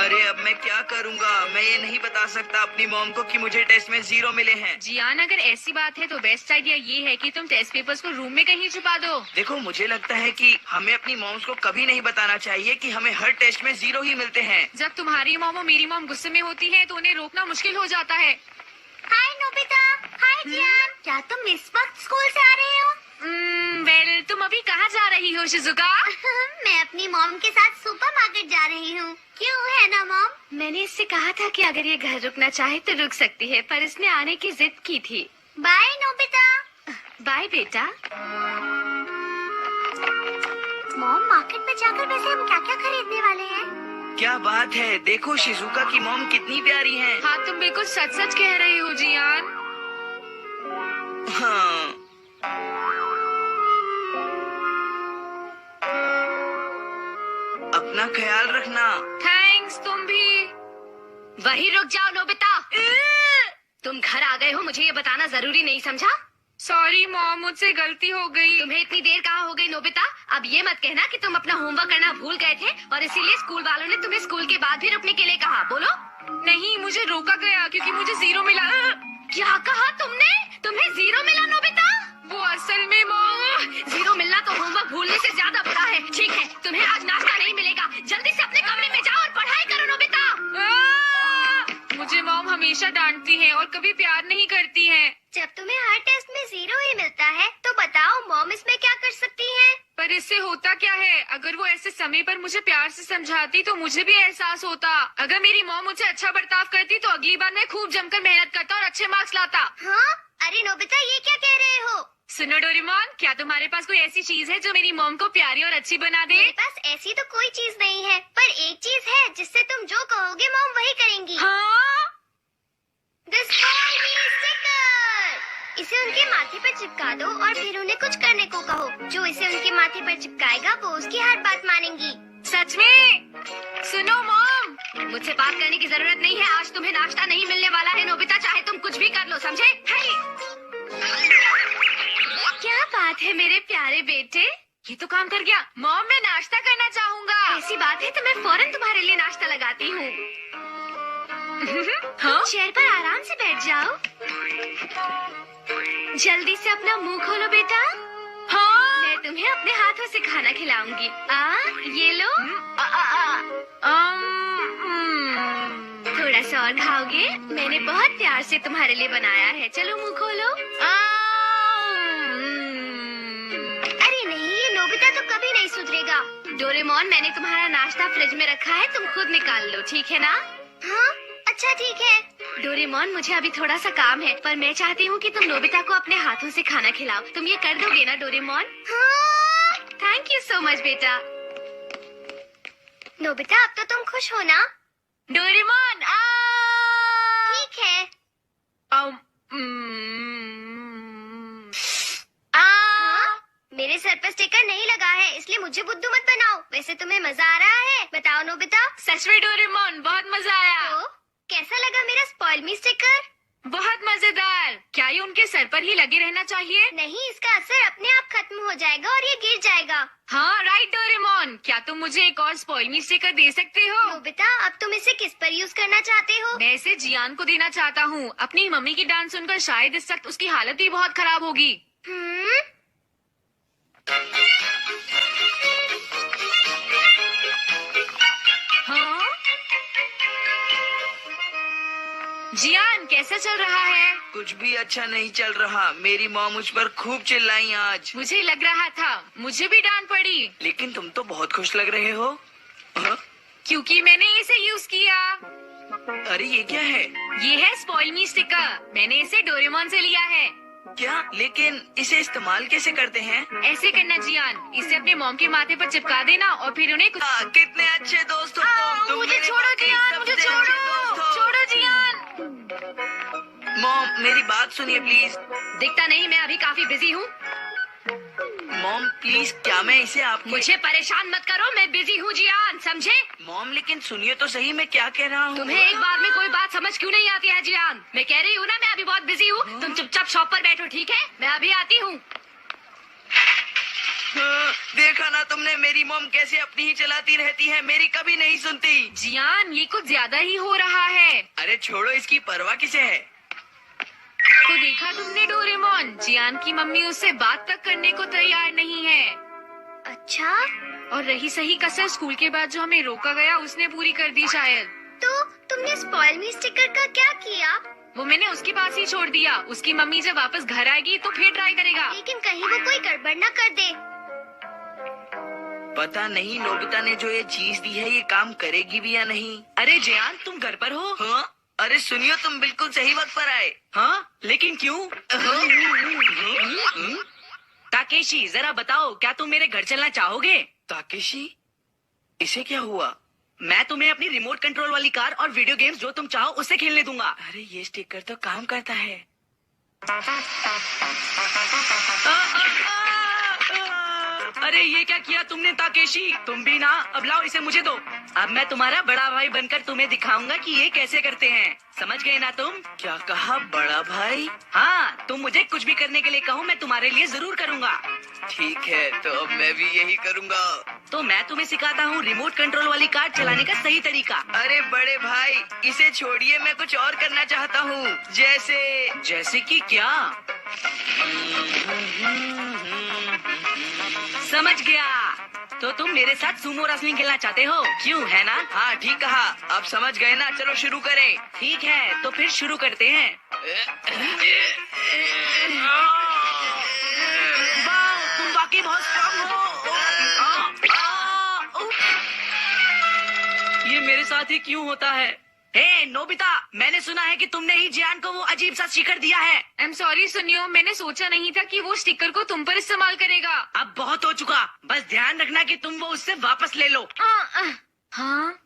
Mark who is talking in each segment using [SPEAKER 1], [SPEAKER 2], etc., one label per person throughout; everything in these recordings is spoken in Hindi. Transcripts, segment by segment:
[SPEAKER 1] अरे अब मैं क्या करूँगा? मैं ये नहीं बता सकता अपनी मॉम को कि मुझे टेस्ट में 0 मिले हैं।
[SPEAKER 2] जियान, अगर ऐसी बात है तो बेस्ट आइडिया ये है कि तुम टेस्ट पेपर्स को रूम में कहीं छुपा दो।
[SPEAKER 1] देखो, मुझे लगता है कि हमें अपनी मॉम्स को कभी नहीं बताना चाहिए कि हमें हर टेस्ट में 0 ही मिलते हैं।
[SPEAKER 2] जब तुम्हारी मॉम और मेरी मॉम गुस्से में होती है तो उन्हें रोकना मुश्किल हो जाता है।
[SPEAKER 3] हाय नोबिता, हाय जियान, क्या तुम इस वक्त स्कूल से आ रहे हो?
[SPEAKER 2] वेल, तुम अभी कहाँ जा रही हो शिजुका?
[SPEAKER 3] मैं अपनी मॉम के साथ सुपरमार्केट जा रही हूँ। क्यों, है ना मॉम?
[SPEAKER 2] मैंने इससे कहा था कि अगर ये घर रुकना चाहे तो रुक सकती है, पर इसने आने की जिद की थी।
[SPEAKER 3] Bye Nobita.
[SPEAKER 2] बाय बेटा।
[SPEAKER 3] मॉम, मार्केट में जाकर वैसे हम क्या क्या खरीदने वाले हैं?
[SPEAKER 1] क्या बात है, देखो शिजुका की मॉम कितनी प्यारी हैं।
[SPEAKER 2] हाँ, तुम बिल्कुल सच सच कह रही हो जियान।
[SPEAKER 1] हाँ। अपना ख्याल रखना।
[SPEAKER 2] थैंक्स, तुम भी।
[SPEAKER 4] वही रुक जाओ नोबिता। तुम घर आ गए हो, मुझे ये बताना जरूरी नहीं समझा?
[SPEAKER 2] सॉरी मॉम, मुझसे गलती हो गई।
[SPEAKER 4] तुम्हें इतनी देर कहाँ हो गई नोबिता? अब ये मत कहना कि तुम अपना होमवर्क करना भूल गए थे और इसीलिए स्कूल वालों ने तुम्हें स्कूल के बाद भी रुकने के लिए कहा। बोलो।
[SPEAKER 2] नहीं, मुझे रोका गया क्योंकि मुझे 0 मिला।
[SPEAKER 4] क्या कहा तुमने? तुम्हें 0 मिला नोबिता?
[SPEAKER 2] वो असल में मॉम,
[SPEAKER 4] 0 मिलना तो होमवर्क भूलने से ज्यादा बुरा है। ठीक है, तुम्हें आज नाश्ता नहीं मिलेगा। जल्दी से अपने कमरे में जाओ और पढ़ाई करो नोबिता।
[SPEAKER 2] मुझे मॉम हमेशा डांटती हैं और कभी प्यार नहीं करती हैं।
[SPEAKER 3] जब तुम्हें हर टेस्ट में 0 ही मिलता है तो बताओ मॉम इसमें क्या कर सकती है?
[SPEAKER 2] पर इससे होता क्या है? अगर वो ऐसे समय पर मुझे प्यार से समझाती तो मुझे भी एहसास होता। अगर मेरी मॉम मुझे अच्छा बर्ताव करती तो अगली बार मैं खूब जमकर मेहनत करता और अच्छे मार्क्स लाता।
[SPEAKER 3] हाँ? अरे नोबिता, ये क्या कह रहे हो?
[SPEAKER 2] सुनो डोरेमोन, क्या तुम्हारे पास कोई ऐसी चीज है जो मेरी मॉम को प्यारी और अच्छी बना दे?
[SPEAKER 3] मेरे पास ऐसी तो कोई चीज नहीं है, पर एक चीज है जिससे तुम जो कहोगे मॉम वही करेंगी।
[SPEAKER 2] हाँ?
[SPEAKER 3] The small me sticker। इसे उनके माथे पर चिपका दो और फिर उन्हें कुछ करने को कहो। जो इसे उनके माथे पर चिपकाएगा वो उसकी हर बात मानेंगी।
[SPEAKER 2] सच में? सुनो मॉम,
[SPEAKER 4] मुझसे बात करने की जरूरत नहीं है। आज तुम्हें नाश्ता नहीं मिलने वाला है नोबिता, चाहे तुम कुछ भी कर लो, समझे?
[SPEAKER 2] क्या बात है मेरे प्यारे बेटे, ये तो काम कर गया। मॉम, मैं नाश्ता करना चाहूँगा।
[SPEAKER 4] ऐसी बात है तो मैं फौरन तुम्हारे लिए नाश्ता लगाती हूँ।
[SPEAKER 2] हाँ?
[SPEAKER 4] चेयर पर आराम से बैठ जाओ। जल्दी से अपना मुंह खोलो बेटा।
[SPEAKER 2] हाँ?
[SPEAKER 4] मैं तुम्हें अपने हाथों से खाना खिलाऊंगी। ये लो। थोड़ा सा और खाओगे? मैंने बहुत प्यार से तुम्हारे लिए बनाया है। चलो मुंह खोलो।
[SPEAKER 3] अरे नहीं, ये नोबिता तो कभी नहीं सुधरेगा।
[SPEAKER 4] डोरेमोन, मैंने तुम्हारा नाश्ता फ्रिज में रखा है, तुम खुद निकाल लो, ठीक है ना?
[SPEAKER 3] हाँ, अच्छा ठीक है।
[SPEAKER 4] डोरेमोन, मुझे अभी थोड़ा सा काम है, पर मैं चाहती हूँ कि तुम नोबिता को अपने हाथों से खाना खिलाओ। तुम ये कर दोगे ना डोरेमोन?
[SPEAKER 3] हाँ।
[SPEAKER 4] थैंक यू सो मच बेटा।
[SPEAKER 3] नोबिता, अब तो तुम खुश हो ना?
[SPEAKER 2] डोरेमोन,
[SPEAKER 3] ठीक है। मेरे सर पर स्टिकर नहीं लगा है, इसलिए मुझे बुद्धू मत बनाओ। वैसे तुम्हें मजा आ रहा है? बताओ नोबिता।
[SPEAKER 2] सच में डोरेमोन, बहुत मजा आया।
[SPEAKER 3] तो कैसा लगा मेरा स्पॉइल मी स्टिकर?
[SPEAKER 2] बहुत मजेदार। क्या ये उनके सर पर ही लगे रहना चाहिए?
[SPEAKER 3] नहीं, इसका असर अपने आप खत्म हो जाएगा और ये गिर जाएगा।
[SPEAKER 2] हाँ राइट डोरेमोन, क्या तुम मुझे एक और स्पॉइल मी स्टिकर दे सकते हो?
[SPEAKER 3] नोबिता, अब तुम इसे किस पर यूज करना चाहते हो?
[SPEAKER 2] मैं इसे जियान को देना चाहता हूँ। अपनी मम्मी की डांस सुनकर शायद इस वक्त उसकी हालत भी बहुत खराब होगी। हाँ? जियान, कैसा चल रहा है?
[SPEAKER 1] कुछ भी अच्छा नहीं चल रहा। मेरी मॉम मुझ पर खूब चिल्लाई आज।
[SPEAKER 2] मुझे लग रहा था, मुझे भी डांट पड़ी।
[SPEAKER 1] लेकिन तुम तो बहुत खुश लग रहे हो। हाँ?
[SPEAKER 2] क्योंकि मैंने इसे यूज किया।
[SPEAKER 1] अरे ये क्या है?
[SPEAKER 2] ये है स्पॉइल मी स्टिकर। मैंने इसे डोरेमोन से लिया है।
[SPEAKER 1] क्या? लेकिन इसे इस्तेमाल कैसे करते हैं?
[SPEAKER 2] ऐसे करना जियान, इसे अपने मॉम के माथे पर चिपका देना और फिर उन्हें कुछ...
[SPEAKER 1] कितने अच्छे दोस्त हो तुम।
[SPEAKER 2] मुझे
[SPEAKER 1] मेरे
[SPEAKER 2] छोड़ो
[SPEAKER 1] बाकी
[SPEAKER 2] जियान, मुझे
[SPEAKER 1] सबसे अच्छे दोस्त हो।
[SPEAKER 2] छोड़ो जियान।
[SPEAKER 1] मॉम, मेरी बात सुनिए प्लीज।
[SPEAKER 4] दिखता नहीं मैं अभी काफी बिजी हूँ।
[SPEAKER 1] मॉम प्लीज, क्या मैं इसे आपके...
[SPEAKER 4] मुझे परेशान मत करो, मैं बिजी हूँ जियान, समझे?
[SPEAKER 1] मॉम लेकिन सुनिए तो सही, मैं क्या कह रहा हूँ।
[SPEAKER 4] तुम्हें एक बार में कोई बात समझ क्यों नहीं आती है जियान? मैं कह रही हूँ ना, मैं अभी बहुत बिजी हूँ। तुम चुपचाप शॉप पर बैठो, ठीक है? मैं अभी आती हूँ।
[SPEAKER 1] हाँ, देखा ना तुमने, मेरी मॉम कैसे अपनी ही चलाती रहती है, मेरी कभी नहीं सुनती।
[SPEAKER 2] जियान, ये कुछ ज्यादा ही हो रहा है।
[SPEAKER 1] अरे छोड़ो, इसकी परवाह किसे है।
[SPEAKER 2] तो देखा तुमने डोरेमोन, जियान की मम्मी उससे बात तक करने को तैयार नहीं है।
[SPEAKER 3] अच्छा,
[SPEAKER 2] और रही सही कसर स्कूल के बाद जो हमें रोका गया उसने पूरी कर दी शायद।
[SPEAKER 3] तो तुमने स्पॉइल मी स्टिकर का क्या किया?
[SPEAKER 2] वो मैंने उसके पास ही छोड़ दिया। उसकी मम्मी जब वापस घर आएगी तो फिर ट्राई करेगा।
[SPEAKER 3] लेकिन कहीं वो कोई गड़बड़ न कर दे।
[SPEAKER 1] पता नहीं नोबिता ने जो ये चीज दी है ये काम करेगी भी या नहीं।
[SPEAKER 5] अरे जियान, तुम घर पर हो?
[SPEAKER 1] हाँ, अरे सुनियो, तुम बिल्कुल सही वक्त पर आए।
[SPEAKER 5] हाँ, लेकिन क्यों? ताकेशी, जरा बताओ, क्या तुम मेरे घर चलना चाहोगे?
[SPEAKER 1] ताकेशी, इसे क्या हुआ?
[SPEAKER 5] मैं तुम्हें अपनी रिमोट कंट्रोल वाली कार और वीडियो गेम्स जो तुम चाहो उससे खेलने दूंगा।
[SPEAKER 1] अरे ये स्टिकर तो काम करता है।
[SPEAKER 5] अरे ये क्या किया तुमने ताकेशी? तुम भी ना, अब लाओ इसे मुझे दो। अब मैं तुम्हारा बड़ा भाई बनकर तुम्हें दिखाऊंगा कि ये कैसे करते हैं। समझ गए ना तुम?
[SPEAKER 1] क्या कहा, बड़ा भाई?
[SPEAKER 5] हाँ, तुम मुझे कुछ भी करने के लिए कहो, मैं तुम्हारे लिए जरूर करूँगा।
[SPEAKER 1] ठीक है, तो अब मैं भी यही करूँगा।
[SPEAKER 5] तो मैं तुम्हें सिखाता हूँ रिमोट कंट्रोल वाली कार चलाने का सही तरीका।
[SPEAKER 1] अरे बड़े भाई, इसे छोड़िए, मैं कुछ और करना चाहता हूँ।
[SPEAKER 5] जैसे कि क्या? समझ गया, तो तुम मेरे साथ सुमो रेसलिंग खेलना चाहते हो, क्यों, है ना?
[SPEAKER 1] हाँ ठीक कहा, अब समझ गए ना, चलो शुरू करें।
[SPEAKER 5] ठीक है, तो फिर शुरू करते हैं। वाह, तुम वाकई बहुत स्ट्रांग हो। ये मेरे साथ ही क्यों होता है? हे नोबिता, मैंने सुना है कि तुमने ही जियान को वो अजीब सा स्टिकर दिया है।
[SPEAKER 2] आई एम सॉरी सुनियो, मैंने सोचा नहीं था कि वो स्टिकर को तुम पर इस्तेमाल करेगा।
[SPEAKER 5] अब बहुत हो चुका, बस ध्यान रखना कि तुम वो उससे वापस ले लो।
[SPEAKER 2] हाँ,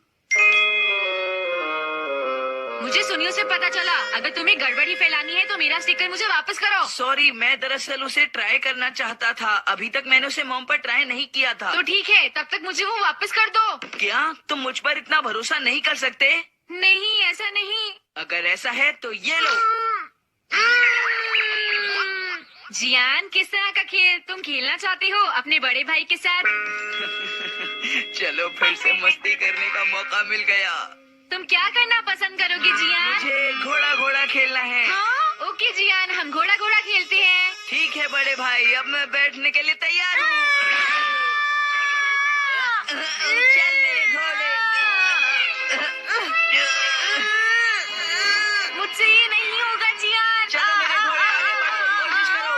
[SPEAKER 2] मुझे सुनियो से पता चला, अगर तुम्हें गड़बड़ी फैलानी है तो मेरा स्टिकर मुझे वापस करो।
[SPEAKER 1] सॉरी, मैं दरअसल उसे ट्राई करना चाहता था। अभी तक मैंने उसे मॉम पर ट्राई नहीं किया था।
[SPEAKER 2] तो ठीक है, तब तक मुझे वो वापस कर दो।
[SPEAKER 1] क्या तुम मुझ पर इतना भरोसा नहीं कर सकते?
[SPEAKER 2] नहीं, ऐसा नहीं।
[SPEAKER 1] अगर ऐसा है तो ये लो।
[SPEAKER 2] जियान, किस तरह का खेल तुम खेलना चाहते हो अपने बड़े भाई के साथ?
[SPEAKER 1] चलो, फिर से मस्ती करने का मौका मिल गया।
[SPEAKER 2] तुम क्या करना पसंद करोगे जियान?
[SPEAKER 1] मुझे घोड़ा घोड़ा खेलना है।
[SPEAKER 2] हाँ, ओके जियान, हम घोड़ा घोड़ा खेलते हैं।
[SPEAKER 1] ठीक है बड़े भाई, अब मैं बैठने के लिए तैयार हूँ। चल मेरे घोड़े।
[SPEAKER 2] मुझसे ये नहीं होगा जियान।
[SPEAKER 1] चलो मेरे घोड़े, आगे बढ़ो, कोशिश करो।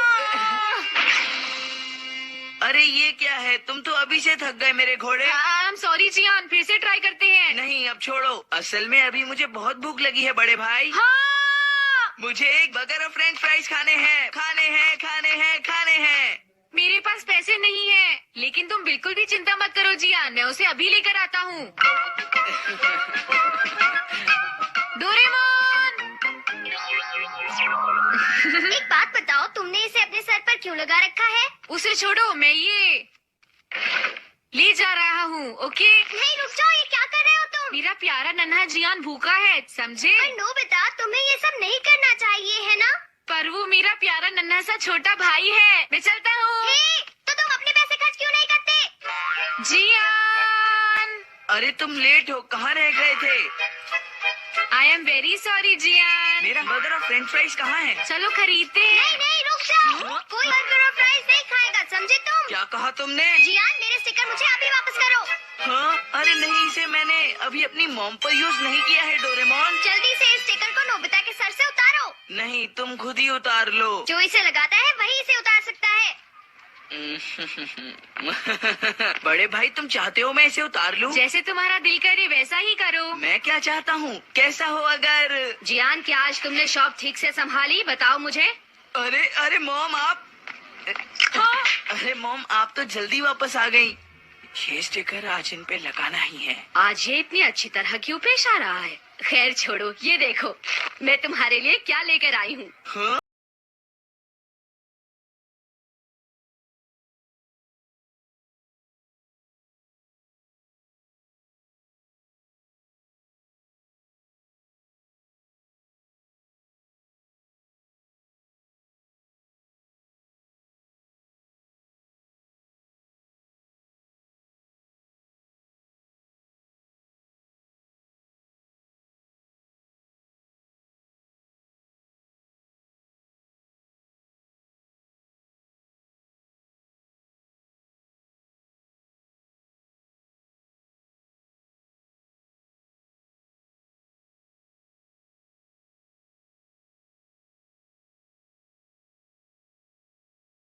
[SPEAKER 1] अरे ये क्या है, तुम तो अभी से थक गए मेरे घोड़े।
[SPEAKER 2] आई एम सॉरी जियान, फिर से ट्राई करते हैं।
[SPEAKER 1] नहीं, अब छोड़ो, असल में अभी मुझे बहुत भूख लगी है बड़े भाई।
[SPEAKER 2] हाँ,
[SPEAKER 1] मुझे एक बर्गर और फ्रेंच फ्राइज खाने हैं, खाने हैं, खाने हैं, खाने हैं।
[SPEAKER 2] मेरे पास पैसे नहीं है, लेकिन तुम बिल्कुल भी चिंता मत करो जियान, मैं उसे अभी लेकर आता हूँ। डोरेमोन,
[SPEAKER 3] एक बात बताओ, तुमने इसे अपने सर पर क्यों लगा रखा है?
[SPEAKER 2] उसे छोड़ो, मैं ये ले जा रहा हूँ। ओके,
[SPEAKER 3] नहीं, रुक जाओ, ये क्या कर रहे हो तुम?
[SPEAKER 2] मेरा प्यारा नन्हा जियान भूखा है, समझे?
[SPEAKER 3] पर नोबिता, तुम्हें ये सब नहीं करना चाहिए, है ना?
[SPEAKER 2] पर वो मेरा प्यारा नन्हा सा छोटा भाई है। मैं चलता हूँ।
[SPEAKER 3] हे, तो तुम अपने पैसे खर्च क्यों नहीं करते?
[SPEAKER 2] जियान,
[SPEAKER 1] अरे तुम लेट हो, कहाँ रह गए थे?
[SPEAKER 2] I am very sorry Gian.
[SPEAKER 1] मेरा बर्गर और फ्रेंच फ्राइज कहाँ है?
[SPEAKER 2] चलो खरीदते हैं।
[SPEAKER 3] नहीं नहीं, रुक जाओ, कोई बर्गर और फ्राइज नहीं खाएगा, समझे तुम?
[SPEAKER 1] क्या कहा तुमने?
[SPEAKER 3] जियान, मेरे स्टिकर मुझे अभी वापस करो।
[SPEAKER 1] हाँ, अरे नहीं, इसे मैंने अभी अपनी मॉम पर यूज नहीं किया है डोरेमोन।
[SPEAKER 3] जल्दी से इस स्टिकर को नोबिता के सर से उतारो।
[SPEAKER 1] नहीं, तुम खुद ही उतार लो।
[SPEAKER 3] जो इसे लगाता है वही इसे उतार सकता है।
[SPEAKER 1] बड़े भाई, तुम चाहते हो मैं इसे उतार लूं?
[SPEAKER 2] जैसे तुम्हारा दिल करे वैसा ही करो।
[SPEAKER 1] मैं क्या चाहता हूँ, कैसा हो अगर।
[SPEAKER 4] जियान, क्या आज तुमने शॉप ठीक से संभाली? बताओ मुझे।
[SPEAKER 1] अरे अरे मॉम, आप। अरे मॉम, आप तो जल्दी वापस आ गई। ये स्टिकर आज इन पे लगाना ही है।
[SPEAKER 4] आज ये इतनी अच्छी तरह क्यों पेश आ रहा है? खैर छोड़ो, ये देखो मैं तुम्हारे लिए क्या लेकर आई हूँ।
[SPEAKER 1] हाँ?